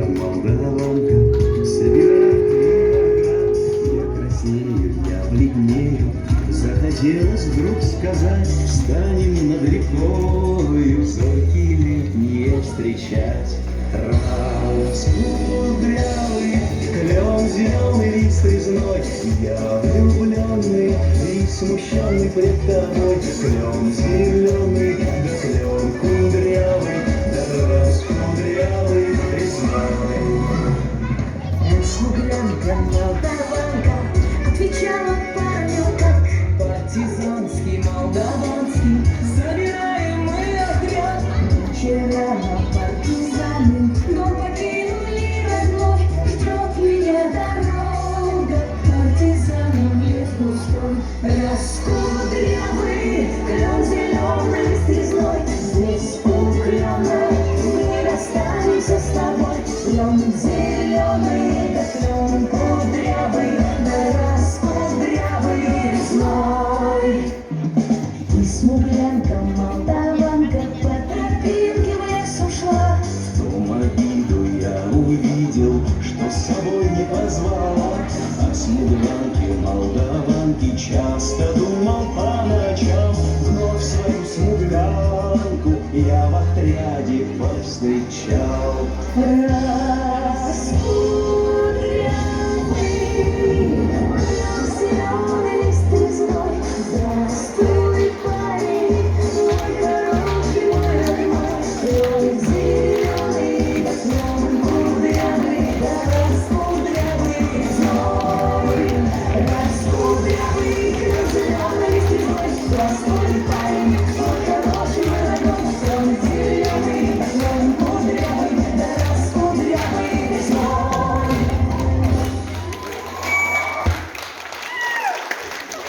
молдаванка собирает виноград. Я краснею, я бледнею, захотелось вдруг сказать: встанем над рекою, зорьки летние встречать. Траус кудрявый, клен зеленый, лист резной, я влюбленный и смущенный пред тобой. Клен зеленый, да клен кудрявый, да раз кудрявый резной. Смуглянка, молдаванка, отвечала парню как партизанский, молдаванский. Собираем мы отряд. Вчера партизаны, но покинули родной. Ждет меня дорога, партизанам лес густой. Раскудрявый, клен зеленый, лист резной. Здесь у клена мы расстанемся с тобой. Клен зеленый, да клен кудрявый, да раз кудрявый резной. И смуглянка, молдаванка по тропинке в лес ушла. В том обиду я увидел, что с собой не позвала. О смуглянке, молдаванке часто думал по ночам. Вновь свою смуглянку я в отряде повстречал.